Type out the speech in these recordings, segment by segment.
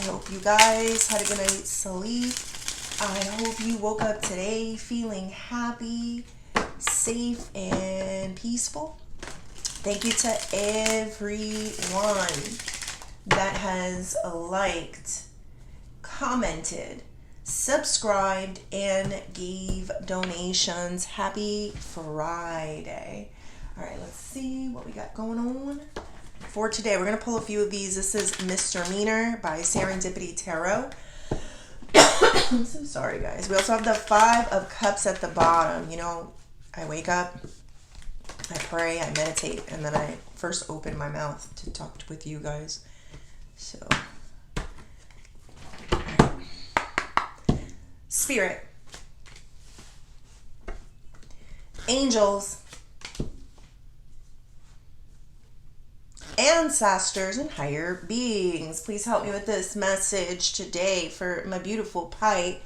I hope you guys had a good night's sleep. I hope you woke up today feeling happy, safe, and peaceful. Thank you to everyone that has liked, commented, subscribed, and gave donations. Happy Friday. All right, let's see what we got going on for today. We're going to pull a few of these. This is Misdemeanor by Serendipity Tarot. I'm so sorry, guys. We also have the Five of Cups at the bottom. You know, I wake up, I pray, I meditate, and then I first open my mouth to talk with you guys. So, Spirit, angels, ancestors, and higher beings, please help me with this message today for my beautiful Pisces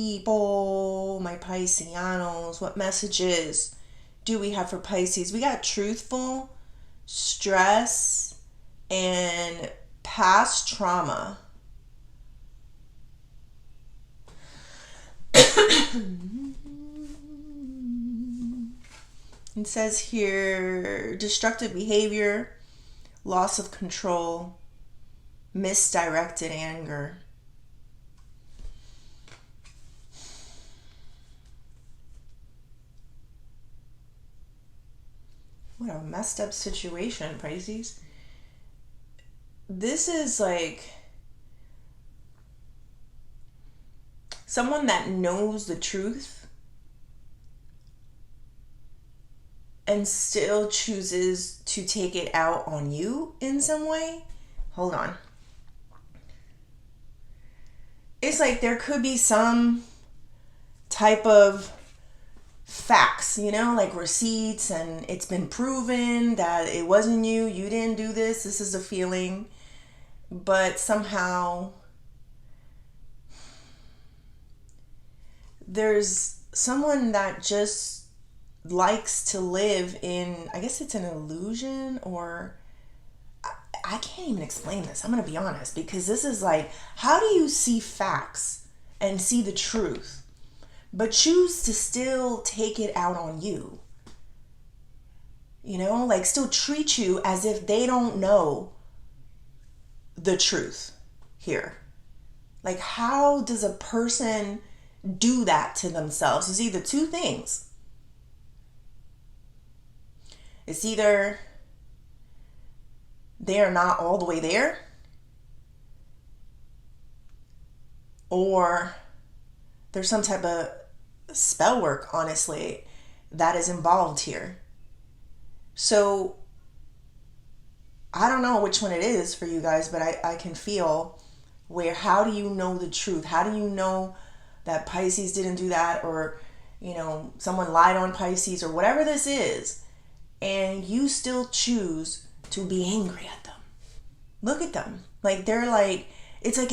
people, my Pisceanos. What messages do we have for Pisces? We got truthful, stress, and past trauma. It says here, destructive behavior, loss of control, misdirected anger. What a messed up situation, Pisces. This is like someone that knows the truth and still chooses to take it out on you in some way. Hold on. It's like there could be some type of facts, you know, like receipts, and it's been proven that it wasn't you, you didn't do this is a feeling, but somehow there's someone that just likes to live in, I guess it's an illusion, or I can't even explain this. I'm going to be honest, because this is like, how do you see facts and see the truth, but choose to still take it out on you? You know, like still treat you as if they don't know the truth here. Like, how does a person do that to themselves? It's either two things. It's either they are not all the way there, or there's some type of spell work, honestly, that is involved here. So I don't know which one it is for you guys, but I can feel where, how do you know the truth? How do you know that Pisces didn't do that, or, you know, someone lied on Pisces, or whatever this is, and you still choose to be angry at them? Look at them. Like, they're like, it's like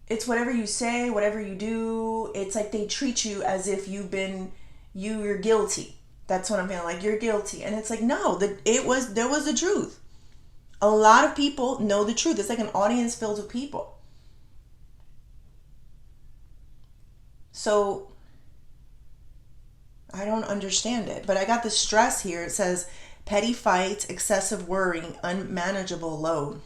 it's whatever you say, whatever you do, it's like they treat you as if you're guilty. That's what I'm feeling, like you're guilty. And it's like, no, there was the truth. A lot of people know the truth. It's like an audience filled with people. So I don't understand it. But I got the stress here. It says petty fights, excessive worrying, unmanageable load.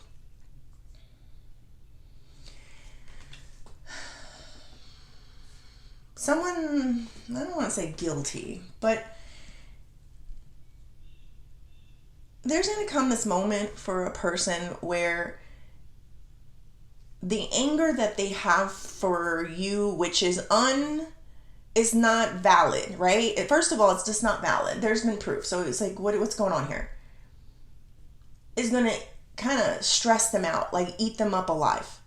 Someone, I don't want to say guilty, but there's going to come this moment for a person where the anger that they have for you, which is not valid, right? First of all, it's just not valid. There's been proof. So it's like, what's going on here? Is going to kind of stress them out, like eat them up alive.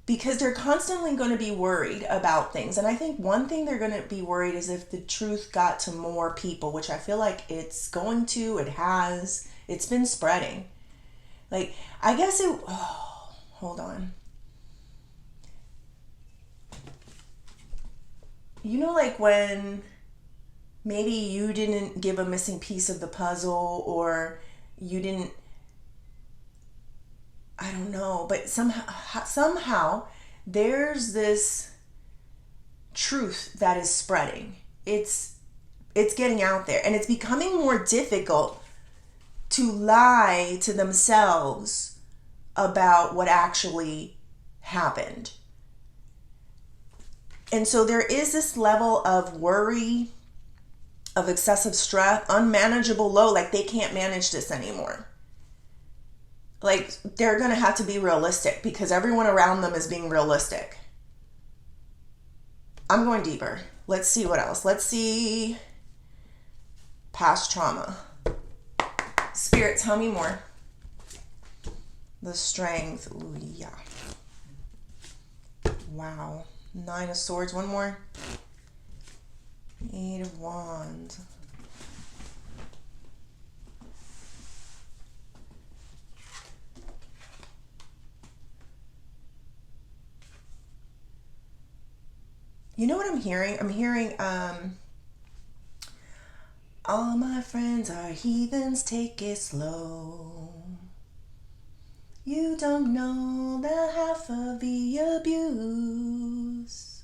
Because they're constantly going to be worried about things. And I think one thing they're going to be worried is if the truth got to more people, which I feel like it's going to, it's been spreading. Like, I guess hold on. You know, like when maybe you didn't give a missing piece of the puzzle, or you didn't I don't know, but somehow there's this truth that is spreading. It's getting out there, and it's becoming more difficult to lie to themselves about what actually happened. And so there is this level of worry, of excessive stress, unmanageable load, like they can't manage this anymore. Like they're going to have to be realistic because everyone around them is being realistic. I'm going deeper. Let's see what else. Let's see past trauma. Spirit, tell me more. The strength. Ooh, yeah. Wow. 9 of Swords. One more. 8 of Wands. You know what I'm hearing? I'm hearing, all my friends are heathens, take it slow. You don't know the half of the abuse.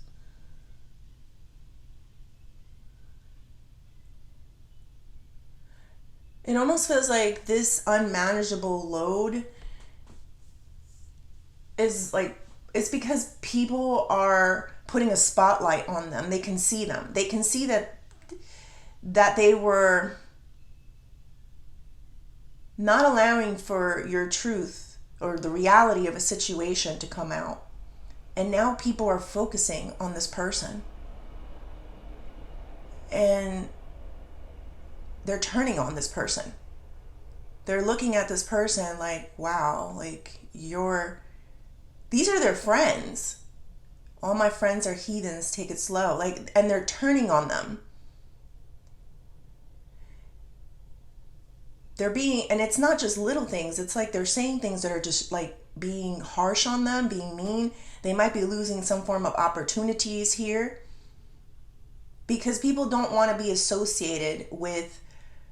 It almost feels like this unmanageable load is like, it's because people are putting a spotlight on them. They can see them. They can see that they were not allowing for your truth or the reality of a situation to come out. And now people are focusing on this person. And they're turning on this person. They're looking at this person like, wow, like these are their friends. All my friends are heathens, take it slow. Like, and they're turning on them. They're being, and it's not just little things. It's like they're saying things that are just like being harsh on them, being mean. They might be losing some form of opportunities here because people don't want to be associated with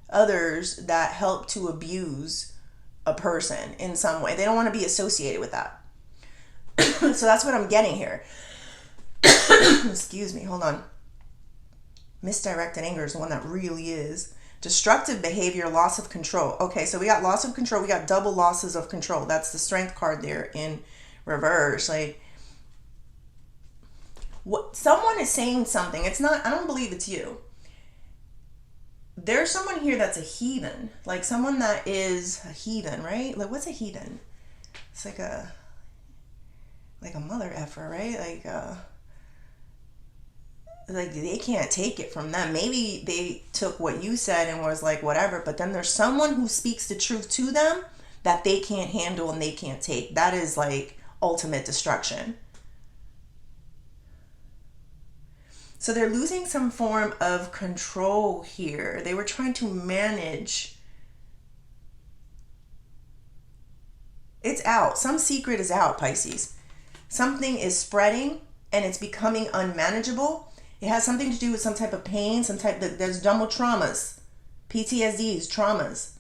others that help to abuse a person in some way. They don't want to be associated with that. So that's what I'm getting here. Excuse me, hold on. Misdirected anger is the one that really is. Destructive behavior, loss of control. Okay, so we got loss of control. We got double losses of control. That's the strength card there in reverse. Like, what someone is saying something. It's not, I don't believe it's you. There's someone here that's a heathen. Like someone that is a heathen, right? Like, what's a heathen? It's like a mother effer, right? Like they can't take it from them. Maybe they took what you said and was like, whatever, but then there's someone who speaks the truth to them that they can't handle and they can't take. That is like ultimate destruction. So they're losing some form of control here. They were trying to manage. It's out. Some secret is out, Pisces. Something is spreading and it's becoming unmanageable. It has something to do with some type of pain, there's double traumas, PTSDs, traumas.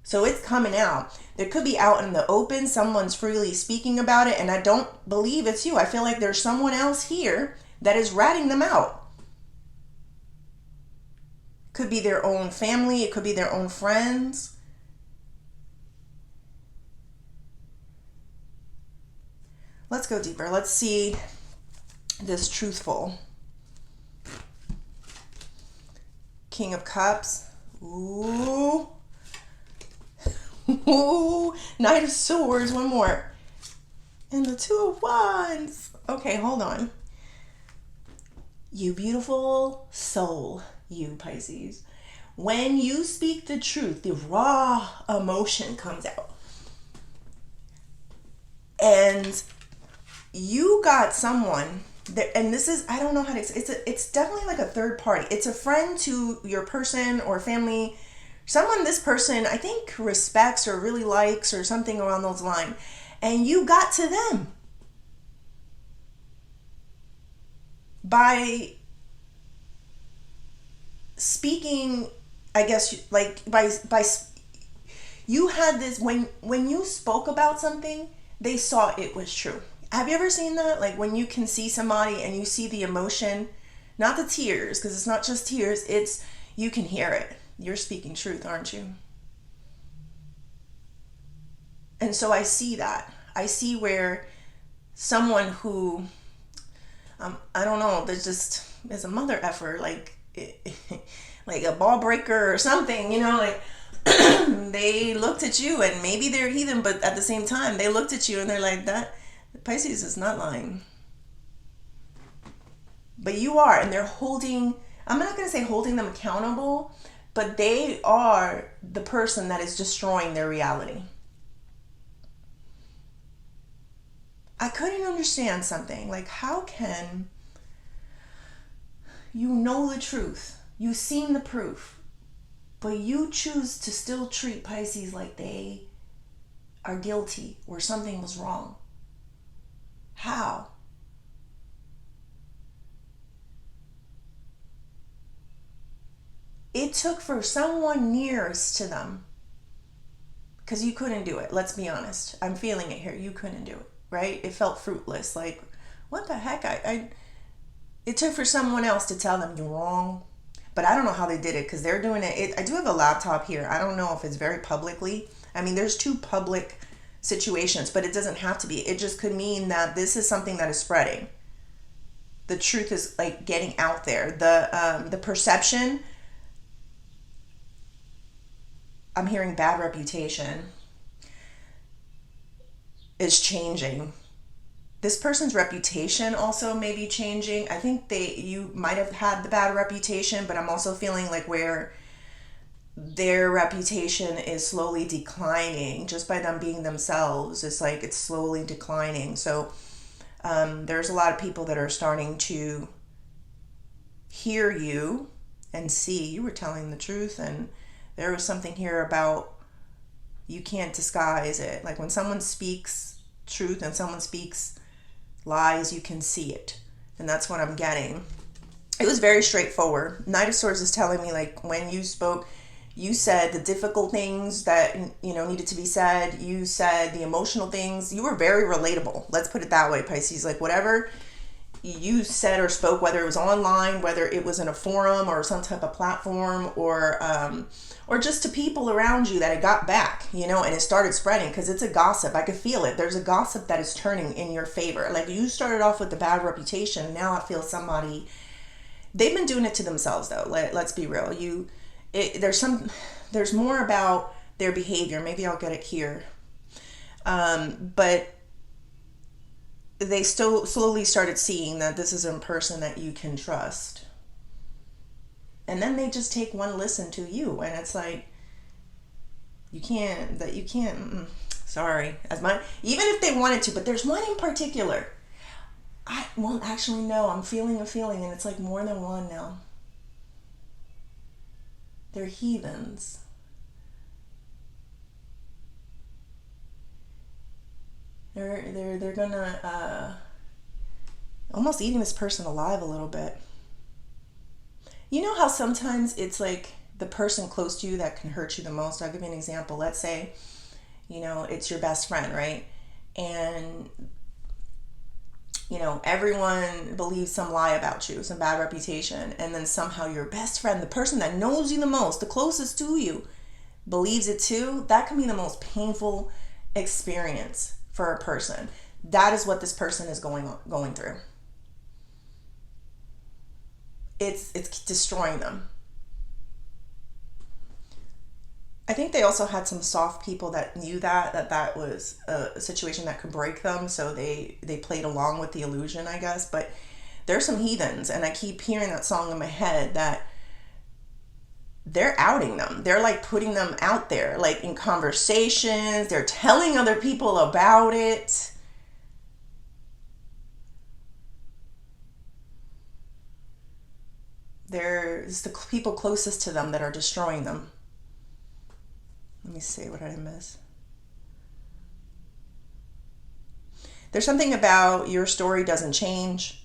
So it's coming out. There could be out in the open. Someone's freely speaking about it. And I don't believe it's you. I feel like there's someone else here that is ratting them out. Could be their own family. It could be their own friends. Let's go deeper. Let's see this truthful. King of Cups. Ooh. Ooh. Knight of Swords. One more. And the Two of Wands. Okay, hold on. You beautiful soul, you Pisces. When you speak the truth, the raw emotion comes out. And you got someone that, and this is, I don't know how to, it's definitely like a third party. It's a friend to your person or family, someone this person I think respects or really likes or something around those lines. And you got to them by speaking, I guess, like by You had this, when you spoke about something, they saw it was true. Have you ever seen that? Like when you can see somebody and you see the emotion, not the tears, because it's not just tears, it's you can hear it. You're speaking truth, aren't you? And so I see that. I see where someone who, I don't know, there's just, there's a mother effer, like, like a ball breaker or something, like they looked at you and maybe they're heathen, but at the same time, they looked at you and they're like, that Pisces is not lying. But you are, and they're holding, I'm not going to say holding them accountable, but they are the person that is destroying their reality. I couldn't understand something. Like, how can you know the truth? You've seen the proof, but you choose to still treat Pisces like they are guilty or something was wrong. How? It took for someone nearest to them, because you couldn't do it. Let's be honest. I'm feeling it here. You couldn't do it, right? It felt fruitless. Like, what the heck? It took for someone else to tell them you're wrong. But I don't know how they did it, because they're doing it. I do have a laptop here. I don't know if it's very publicly. I mean, there's two public situations, but it doesn't have to be. It just could mean that this is something that is spreading. The truth is like getting out there. The perception, I'm hearing bad reputation, is changing. This person's reputation also may be changing. I think you might have had the bad reputation, but I'm also feeling like where their reputation is slowly declining just by them being themselves. It's like it's slowly declining. So there's a lot of people that are starting to hear you and see you were telling the truth, and there was something here about you can't disguise it. Like when someone speaks truth and someone speaks lies, you can see it. And that's what I'm getting. It was very straightforward. Knight of Swords is telling me, like, when you spoke, you said the difficult things that, needed to be said. You said the emotional things. You were very relatable. Let's put it that way, Pisces. Like, whatever you said or spoke, whether it was online, whether it was in a forum or some type of platform, or just to people around you, that it got back, and it started spreading, because it's a gossip. I could feel it. There's a gossip that is turning in your favor. Like, you started off with the bad reputation. Now I feel they've been doing it to themselves, though. Let's be real. There's more about their behavior. Maybe I'll get it here. But they still slowly started seeing that this is a person that you can trust. And then they just take one listen to you, and it's like, you can't, sorry, even if they wanted to, but there's one in particular. Actually, no, I'm feeling a feeling, and it's like more than one now. They're heathens. They're gonna almost eating this person alive a little bit. You know how sometimes it's like the person close to you that can hurt you the most? I'll give you an example. Let's say, it's your best friend, right? And, everyone believes some lie about you, some bad reputation. And then somehow your best friend, the person that knows you the most, the closest to you, believes it too. That can be the most painful experience for a person. That is what this person is going through. It's destroying them. I think they also had some soft people that knew that was a situation that could break them, so they played along with the illusion, I guess. But there's some heathens, and I keep hearing that song in my head, that they're outing them. They're like putting them out there, like in conversations. They're telling other people about it. There's the people closest to them that are destroying them. Let me see, what did I miss? There's something about your story doesn't change.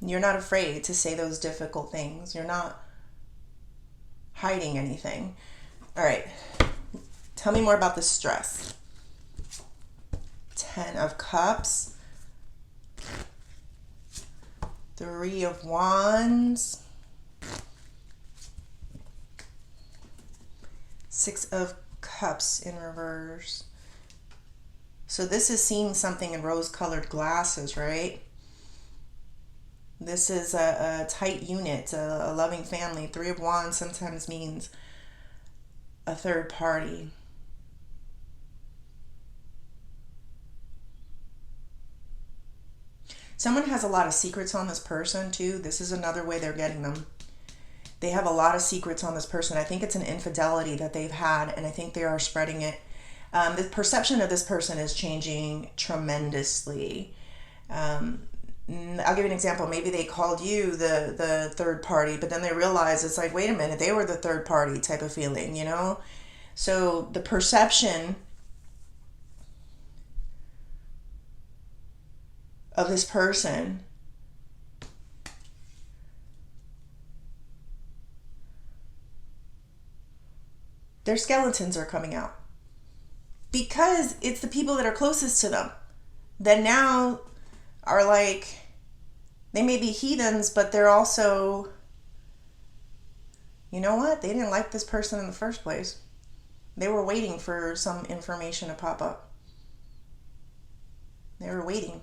You're not afraid to say those difficult things. You're not hiding anything. All right. Tell me more about the stress. 10 of Cups. 3 of Wands. 6 of Cups in reverse. So this is seeing something in rose-colored glasses, right? This is a tight unit, a loving family. 3 of Wands sometimes means a third party. Someone has a lot of secrets on this person too. This is another way they're getting them. They have a lot of secrets on this person. I think it's an infidelity that they've had, and I think they are spreading it. The perception of this person is changing tremendously. I'll give you an example. Maybe they called you the third party, but then they realize it's like, wait a minute, they were the third party type of feeling, you know? So the perception of this person their skeletons are coming out. Because it's the people that are closest to them that now are like, they may be heathens, but they're also, you know what? They didn't like this person in the first place. They were waiting for some information to pop up. They were waiting.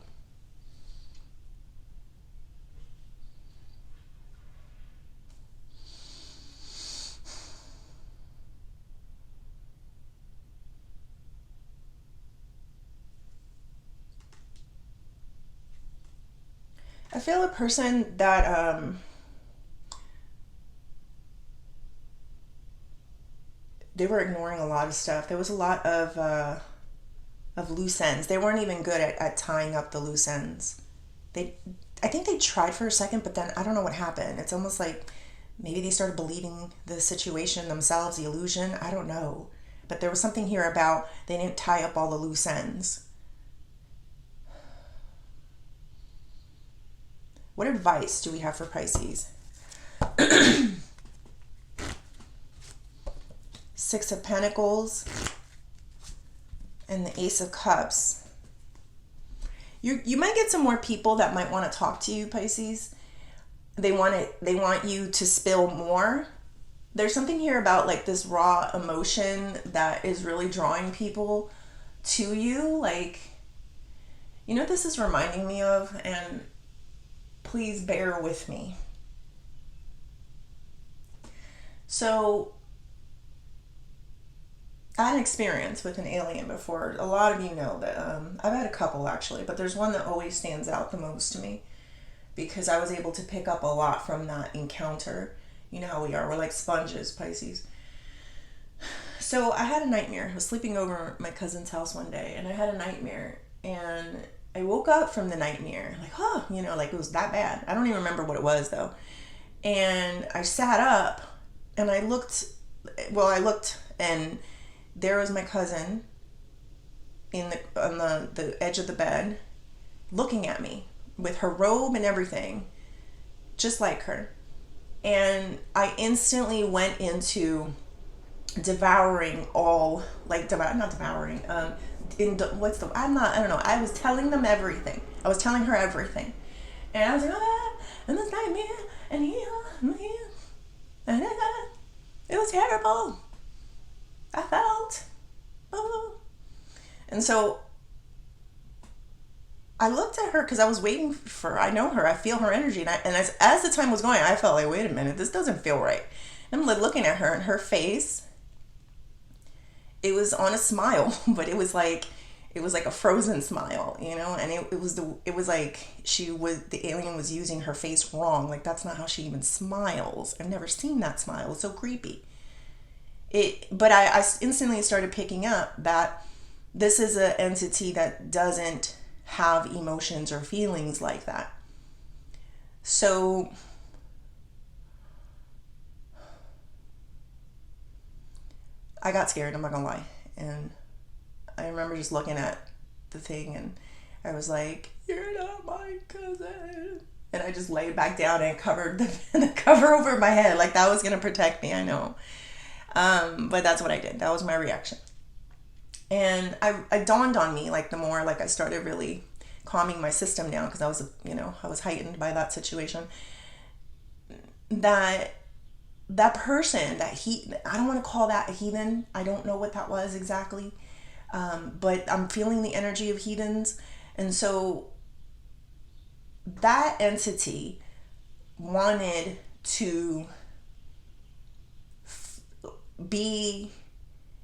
I feel a person that they were ignoring a lot of stuff. There was a lot of loose ends. They weren't even good at tying up the loose ends. I think they tried for a second, but then I don't know what happened. It's almost like maybe they started believing the situation themselves, the illusion. I don't know. But there was something here about they didn't tie up all the loose ends. What advice do we have for Pisces? 6 of Pentacles and the Ace of Cups. You might get some more people that might want to talk to you, Pisces. They want you to spill more. There's something here about like this raw emotion that is really drawing people to you. Like, you know what this is reminding me of? And please bear with me. So I had an experience with an alien before. A lot of you know that I've had a couple actually, but there's one that always stands out the most to me because I was able to pick up a lot from that encounter. You know how we are. We're like sponges, Pisces. So I had a nightmare. I was sleeping over at my cousin's house one day, and I had a nightmare, and I woke up from the nightmare like, oh, you know, like it was that bad. I don't even remember what it was though. And I sat up and I looked, and there was my cousin on the edge of the bed looking at me with her robe and everything, just like her. And I instantly went into devouring all, like, not devouring, I don't know. I was telling them everything. I was telling her everything. And I was like, and this nightmare, and it was terrible. I felt, and so I looked at her because I was waiting for, I know her, I feel her energy. And as the time was going, I felt like, wait a minute, this doesn't feel right. And I'm like looking at her, and her face, it was on a smile, but it was like a frozen smile, you know, and it was like the alien was using her face wrong. Like, that's not how she even smiles. I've never seen that smile. It's so creepy. But I instantly started picking up that this is an entity that doesn't have emotions or feelings like that. So I got scared, I'm not gonna lie. And I remember just looking at the thing, and I was like, you're not my cousin. And I just laid back down and covered the cover over my head. Like that was going to protect me, I know. But that's what I did. That was my reaction. And I dawned on me, like the more like I started really calming my system down, because I was, I was heightened by that situation, that that person, I don't want to call that a heathen. I don't know what that was exactly. But I'm feeling the energy of heathens. And so that entity wanted to be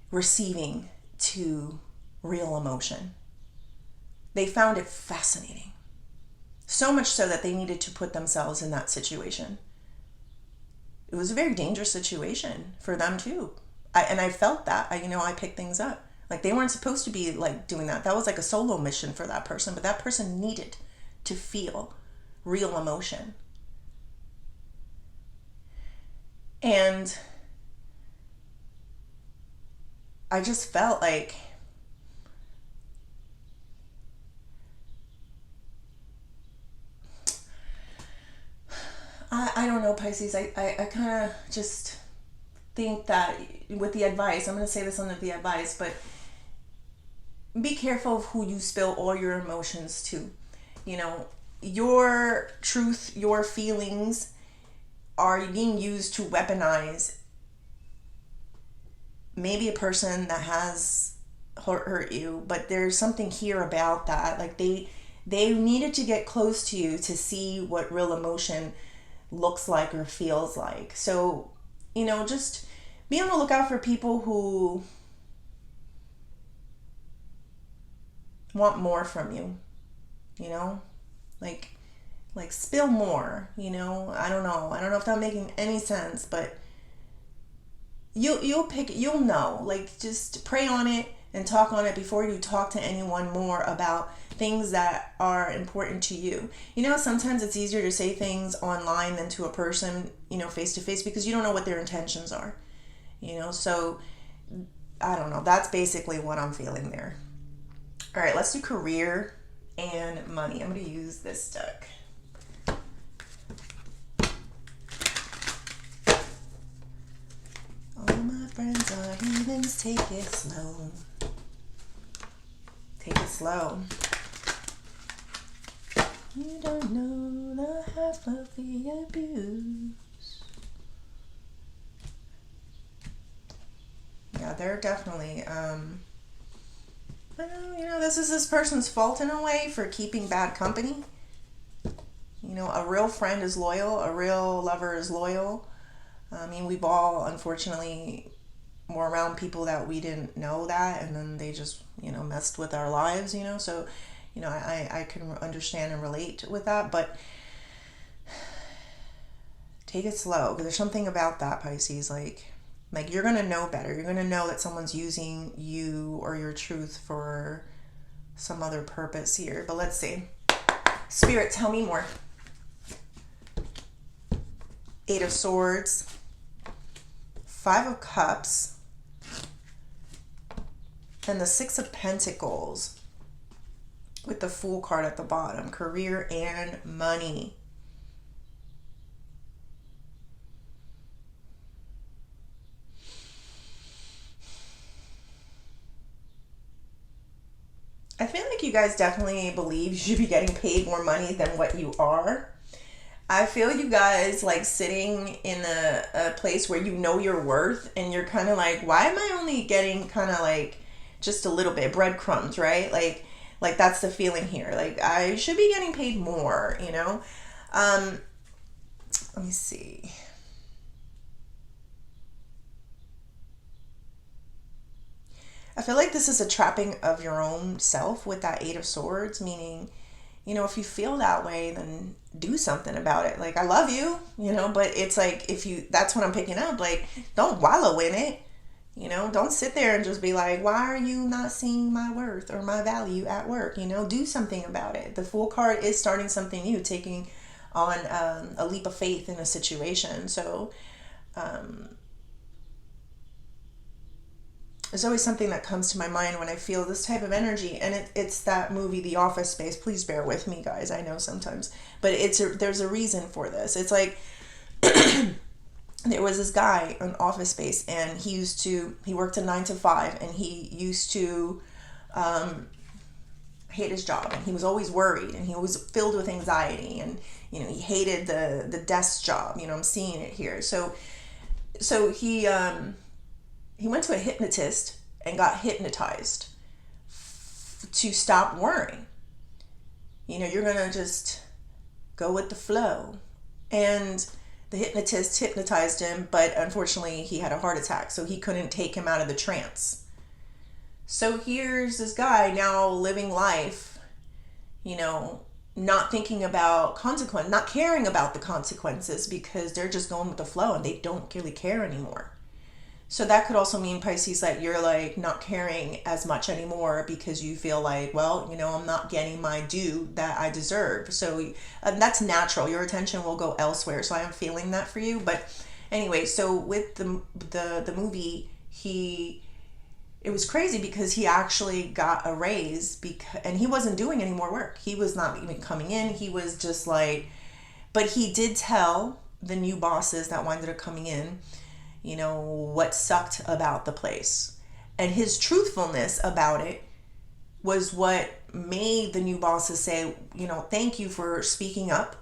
receiving to real emotion. They found it fascinating. So much so that they needed to put themselves in that situation. It was a very dangerous situation for them too. I felt that. I picked things up. Like they weren't supposed to be like doing that. That was like a solo mission for that person, but that person needed to feel real emotion. And I just felt like I don't know, Pisces. I kind of just think that with the advice, I'm going to say this under the advice, but be careful of who you spill all your emotions to. Your truth, your feelings are being used to weaponize maybe a person that has hurt you, but there's something here about that. Like they needed to get close to you to see what real emotion looks like or feels like. So, just be on the lookout for people who want more from you, like spill more, I don't know if that's making any sense, but you'll know. Like just pray on it and talk on it before you talk to anyone more about things that are important to you. Sometimes it's easier to say things online than to a person, face to face, because you don't know what their intentions are. So I don't know. That's basically what I'm feeling there. All right, let's do career and money. I'm going to use this deck. All my friends are heathens. Take it slow. Take it slow. You don't know the half of the abuse. Yeah, they're definitely, this is this person's fault in a way for keeping bad company. A real friend is loyal. A real lover is loyal. We've all, unfortunately, were around people that we didn't know that, and then they just, messed with our lives, So, I can understand and relate with that, but take it slow, because there's something about that, Pisces, like you're going to know better. You're going to know that someone's using you or your truth for some other purpose here. But let's see. Spirit, tell me more. Eight of Swords. Five of Cups. And the Six of Pentacles with the Fool card at the bottom. Career and money. I feel like you guys definitely believe you should be getting paid more money than what you are. I feel you guys like sitting in a place where you know your worth, and you're kind of like, why am I only getting kind of like just a little bit, breadcrumbs, right? Like that's the feeling here. Like I should be getting paid more, Let me see. I feel like this is a trapping of your own self with that Eight of Swords, meaning, if you feel that way, then do something about it. Like, I love you, but it's like, that's what I'm picking up. Like, don't wallow in it, don't sit there and just be like, why are you not seeing my worth or my value at work? Do something about it. The Fool card is starting something new, taking on a leap of faith in a situation. So, there's always something that comes to my mind when I feel this type of energy, and it's that movie, The Office Space. Please bear with me, guys. I know sometimes, but there's a reason for this. It's like there was this guy on Office Space, and he worked a 9 to 5, and he used to hate his job, and he was always worried, and he was filled with anxiety, and he hated the desk job. I'm seeing it here. So he went to a hypnotist and got hypnotized to stop worrying. You're gonna just go with the flow. And the hypnotist hypnotized him, but unfortunately he had a heart attack, so he couldn't take him out of the trance. So here's this guy now living life, not thinking about consequence, not caring about the consequences, because they're just going with the flow and they don't really care anymore. So that could also mean, Pisces, that you're like not caring as much anymore because you feel like, well, I'm not getting my due that I deserve. So that's natural. Your attention will go elsewhere. So I am feeling that for you. But anyway, so with the movie, it was crazy because he actually got a raise and he wasn't doing any more work. He was not even coming in. He was just like, but he did tell the new bosses that winded up coming in, what sucked about the place. And his truthfulness about it was what made the new bosses say, thank you for speaking up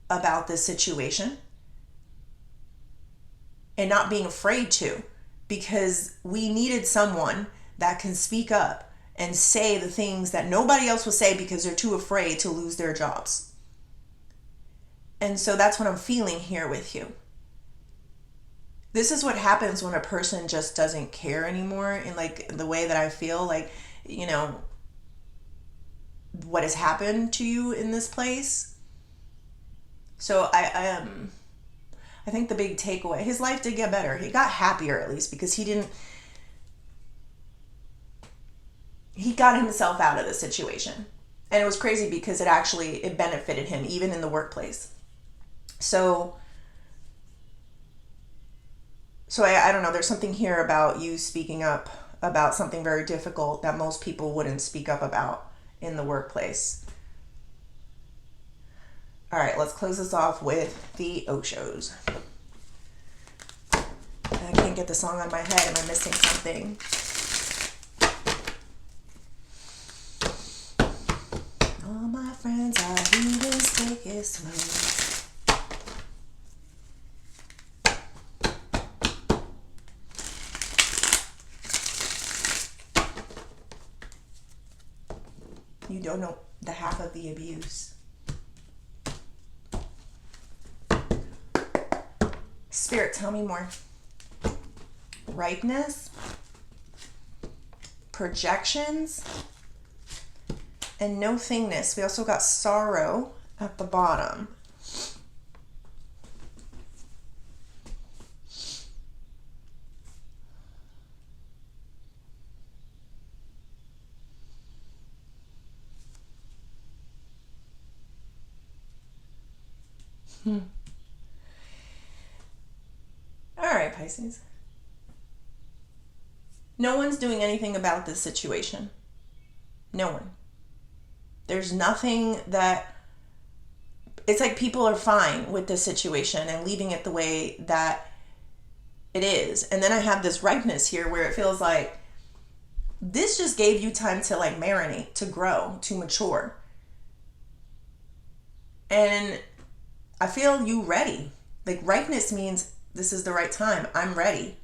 about this situation and not being afraid to, because we needed someone that can speak up and say the things that nobody else will say because they're too afraid to lose their jobs. And so that's what I'm feeling here with you. This is what happens when a person just doesn't care anymore, in like the way that I feel like, what has happened to you in this place. So I think the big takeaway, his life did get better. He got happier, at least, because he got himself out of the situation. And it was crazy because it benefited him even in the workplace. So I don't know, there's something here about you speaking up about something very difficult that most people wouldn't speak up about in the workplace. All right, let's close this off with the Oshos. I can't get the song on my head. Am I missing something? All my friends are heathens, take it slow. You don't know the half of the abuse. Spirit, tell me more. Ripeness, projections, and no thingness. We also got sorrow at the bottom. All right, Pisces. No one's doing anything about this situation. No one. There's nothing that... It's like people are fine with this situation and leaving it the way that it is. And then I have this ripeness here where it feels like this just gave you time to like marinate, to grow, to mature. And I feel you ready. Like ripeness means this is the right time. I'm ready.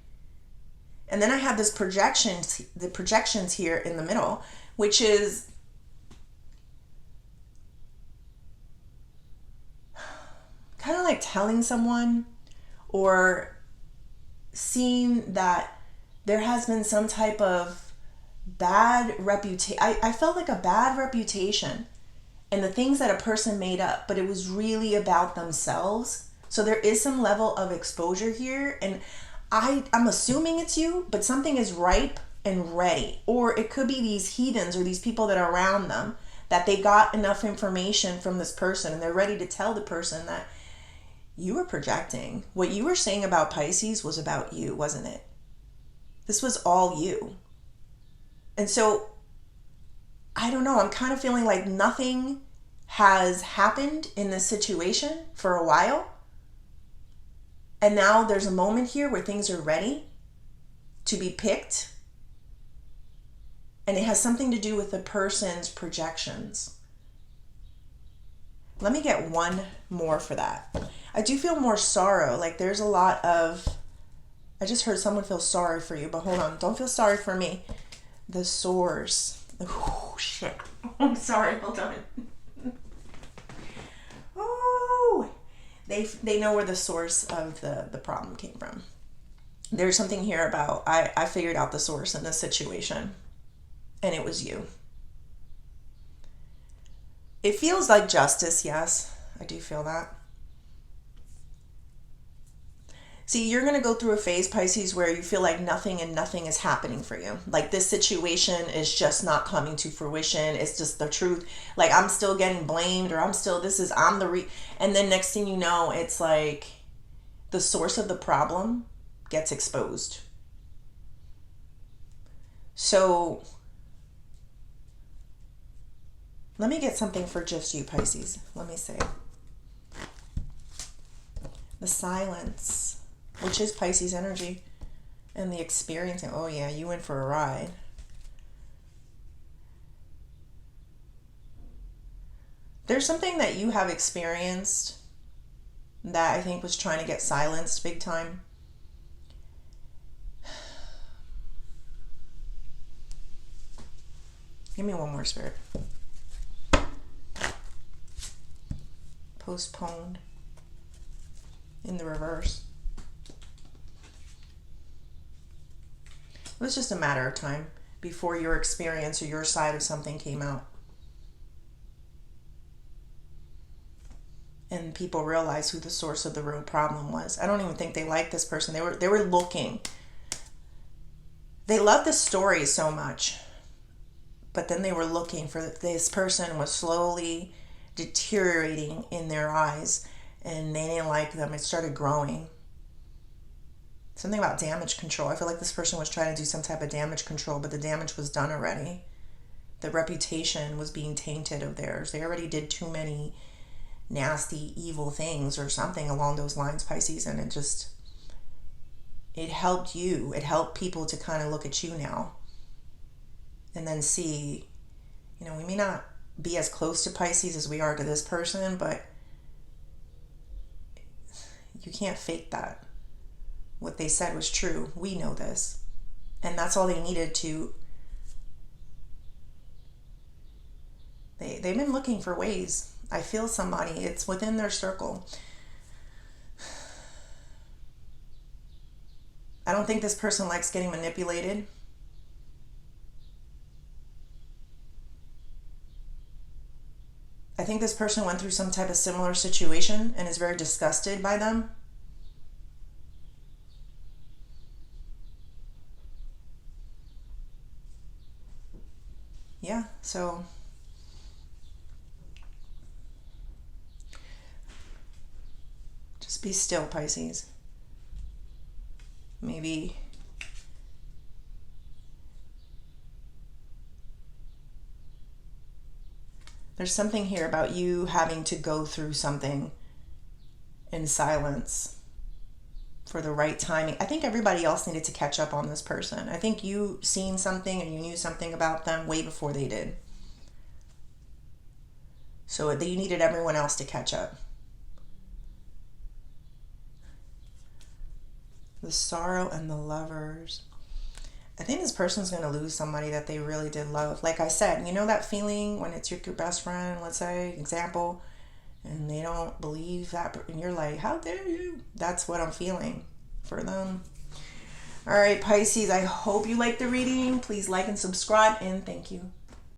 And then I have the projections here in the middle, which is kind of like telling someone or seeing that there has been some type of bad reputation. I felt like a bad reputation and the things that a person made up, but it was really about themselves. So there is some level of exposure here, and I'm assuming it's you, but something is ripe and ready. Or it could be these heathens or these people that are around them, that they got enough information from this person and they're ready to tell the person that you were projecting. What you were saying about Pisces was about you, wasn't it? This was all you. And so, I don't know, I'm kind of feeling like nothing has happened in this situation for a while. And now there's a moment here where things are ready to be picked. And it has something to do with the person's projections. Let me get one more for that. I do feel more sorrow. Like there's a lot of, I just heard someone feel sorry for you, but hold on. Don't feel sorry for me. The source. Oh, shit. I'm sorry. Hold on. Oh, they know where the source of the problem came from. There's something here about, I figured out the source in this situation, and it was you. It feels like justice, yes. I do feel that. See, you're going to go through a phase, Pisces, where you feel like nothing is happening for you. Like this situation is just not coming to fruition. It's just the truth. Like I'm still getting blamed, or and then next thing you know, it's like the source of the problem gets exposed. So let me get something for just you, Pisces. Let me see. The silence, which is Pisces energy, and the experiencing. Oh yeah, you went for a ride. There's something that you have experienced that I think was trying to get silenced big time. Give me one more, Spirit. Postponed in the reverse. It was just a matter of time before your experience or your side of something came out. And people realized who the source of the real problem was. I don't even think they liked this person. They were looking. They loved the story so much. But then they were looking for this person was slowly deteriorating in their eyes, and they didn't like them. It started growing. Something about damage control. I feel like this person was trying to do some type of damage control, but the damage was done already. The reputation was being tainted of theirs. They already did too many nasty, evil things or something along those lines, Pisces, and it helped you. It helped people to kind of look at you now and then see, we may not be as close to Pisces as we are to this person, but you can't fake that. What they said was true. We know this. And that's all they needed to. They've been looking for ways. I feel somebody. It's within their circle. I don't think this person likes getting manipulated. I think this person went through some type of similar situation and is very disgusted by them. Yeah, so just be still, Pisces. Maybe there's something here about you having to go through something in silence for the right timing. I think everybody else needed to catch up on this person. I think you seen something and you knew something about them way before they did. So you needed everyone else to catch up. The sorrow and the lovers. I think this person's going to lose somebody that they really did love. Like I said, you know that feeling when it's your best friend, let's say, example, and they don't believe that, and you're like, how dare you? That's what I'm feeling for them. All right, Pisces, I hope you liked the reading. Please like and subscribe, and thank you.